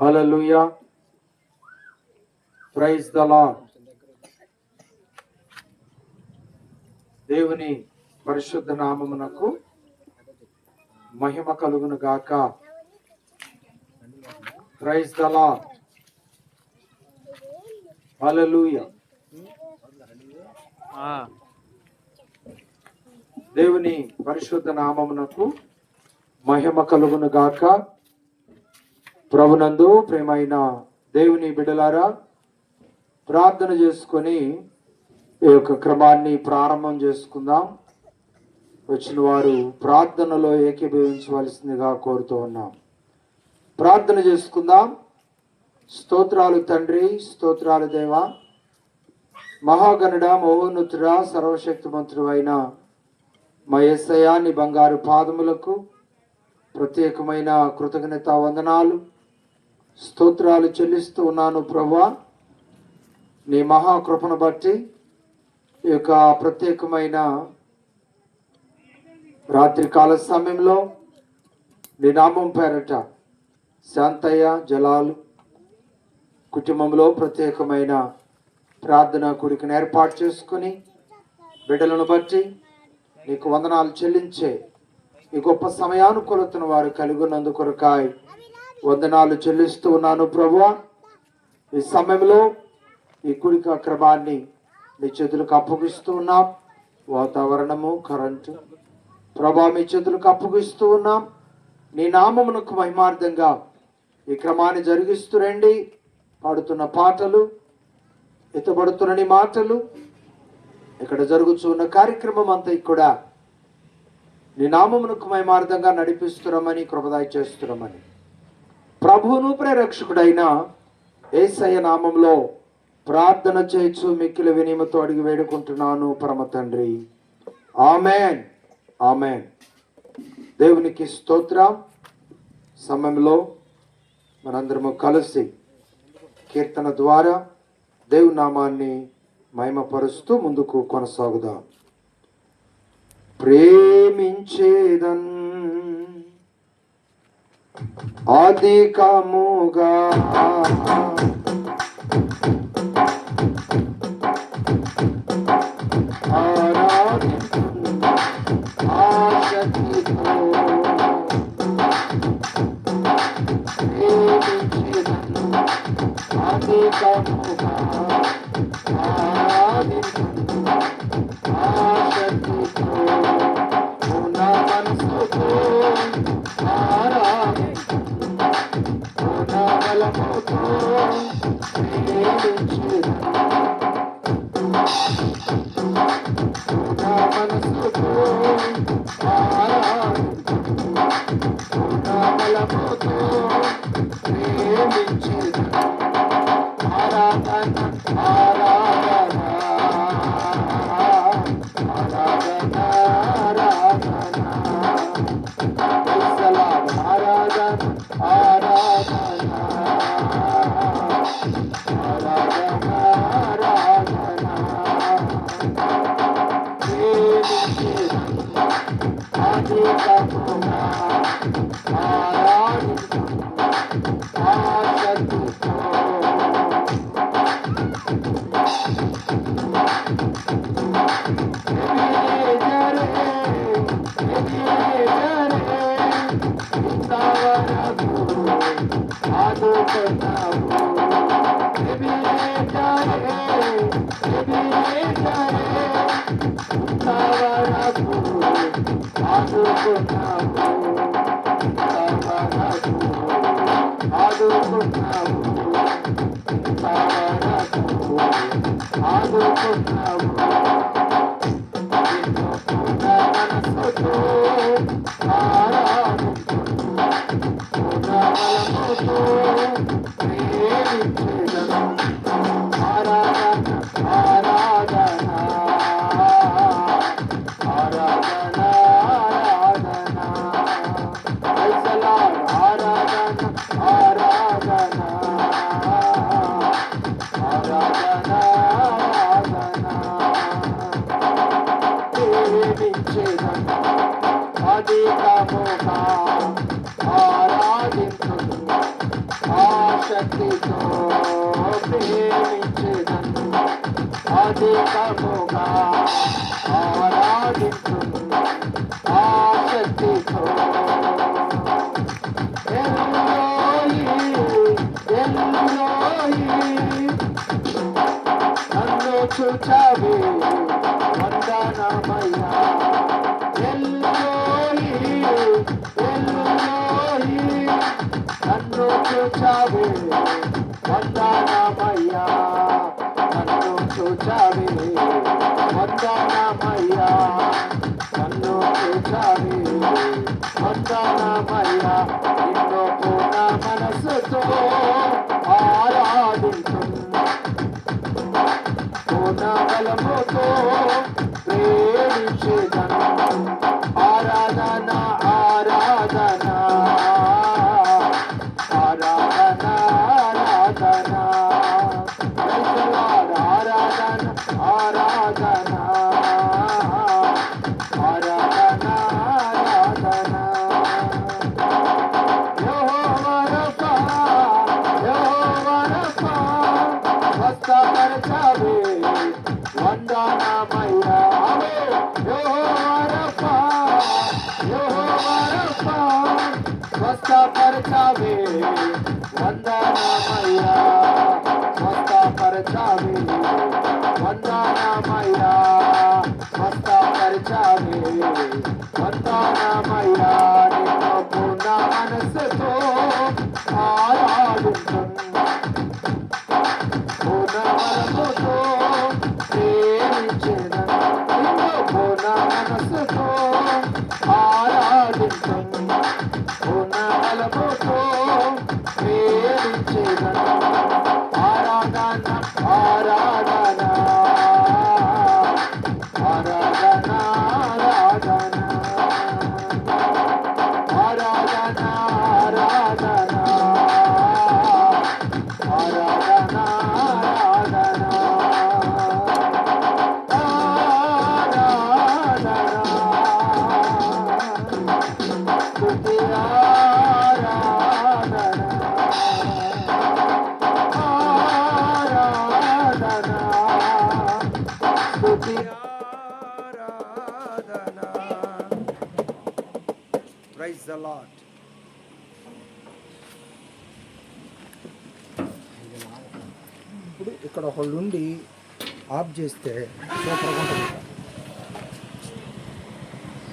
Hallelujah. Praise the lord. దేవుని పరిశుద్ధ నామమునకు మహిమ కలుగును గాక. Praise the Lord. హల్లెలూయా. దేవుని పరిశుద్ధ నామమునకు మహిమ కలుగును గాక. ప్రభునందు ప్రేమైన దేవుని బిడ్డలారా, ప్రార్థన చేసుకొని ఈ యొక్క క్రమాన్ని ప్రారంభం చేసుకుందాం. వచ్చిన వారు ప్రార్థనలో ఏకీభవించవలసిందిగా కోరుతూ ఉన్నాం. ప్రార్థన చేసుకుందాం. స్తోత్రాలు తండ్రి, స్తోత్రాలు దేవా, మహాగణుడ, మహోన్నతుడ, సర్వశక్తిమంతుడు అయిన మా యేసయ్యా, నీ బంగారు పాదములకు ప్రత్యేకమైన కృతజ్ఞత వందనాలు, స్తోత్రాలు చెల్లిస్తూ ఉన్నాను ప్రభువా. నీ మహాకృపను బట్టి ఈ యొక్క ప్రత్యేకమైన రాత్రికాల సమయంలో నీ నామం పేరట శాంతయ్య జలాలు కుటుంబంలో ప్రత్యేకమైన ప్రార్థన కూడికను ఏర్పాటు చేసుకుని బిడ్డలను బట్టి నీకు వందనాలు చెల్లించే ఈ గొప్ప సమయానుకూలతను వారు కలిగి ఉన్నందు కొరకాయ వందనాలు చెల్లిస్తూ ఉన్నాను ప్రభువా. ఈ సమయంలో ఈ కూడిక క్రమాన్ని మీ చేతులకు అప్పగిస్తూ ఉన్నాం. వాతావరణము, కరెంటు ప్రభా మీ చేతులకు అప్పగిస్తూ ఉన్నాం. నీ నామమునకు మహిమార్థంగా ఈ క్రమాన్ని జరిగిస్తూ రండి. పాడుతున్న పాటలు, ఎత్తబడుతున్న నీ మాటలు, ఇక్కడ జరుగుతున్న కార్యక్రమం అంతా కూడా నీ నామమునకు మహిమార్థంగా నడిపిస్తున్నామని, కృపదాయ చేస్తున్నామని ప్రభువును ప్రేరక్షకుడైన యేసయ్య నామంలో ప్రార్థన చేయొచ్చు మిక్కిలి వినయముతో అడిగి వేడుకుంటున్నాను పరమ తండ్రి. Amen, amen. దేవునికి స్తోత్రం. సమయంలో మనందరము కలిసి కీర్తన ద్వారా దేవుని నామాన్ని మహిమపరుస్తూ ముందుకు కొనసాగుదాం. ప్రేమించేదన్ అధికముగా ఆశక్తితో ప్రేమించేదన్ అధికముగా ఆశక్తితో నా మనసుతో బలముతో ప్రేమించేదన్ నా మనసుతో నా బలముతో ప్రేమించేదన్. ఆరాధన ఆరాధన ఆరాధన ఆరాధన ఆరాధన ఆరాధన ఆరాధన ఆరాధన అధికముగా ఆరాధించు ఆరాధన శక్తితో ప్రేమించెదను అధికముగా ఆరాధించును ఆసక్తితో ఎల్లోయి ఎల్లోయి నన్ను చూచావే వందనమయ్యా ఎల్లోయి ఎల్లోయి నన్ను చూచావే వందనమయ్యా నన్ను చూచావే వందనమయ్యా నన్ను చూచావే వందనమయ్యా నిన్ను పూర్ణ మనసుతో ఆరాధించును పూర్ణ బలముతో ప్రేమించెదను ఆరాధన ఆరాధన ఆరాధన ఆరాధన ఆరాధన ఆరాధన ఆరాధన ఆరాధన యెహోవా రఫా యెహోవా రఫా స్వస్థపరచవే వందనమయ్యా యెహోవా రఫా యెహోవా రఫా స్వస్థపరచవే వందనమయ్యా స్వస్థపరచవే వందనమయ్యా స్వస్థపరచవే వందనమయ్యా నిన్ను పూర్ణ మనసుతో ఆరాధించును పూర్ణ మనసుతో ప్రేమించెదను నిన్ను పూర్ణ మనసుతో ఆరాధించును పూర్ణ బలముతో ప్రేమించెదను ఆరాధన ఆరాధన ఆరాధన ఆరాధన ఆరాధన ఆరాధన ఆరాధన స్తుతి ఆరాధన ఆరాధన స్తుతి ఆరాధన ప్రైజ్ ద లార్డ్ ఇప్పుడు ఇక్కడ ఒకళ్ళు ఉండి ఆఫ్ చేస్తే సూపర్గా ఉంటుంది.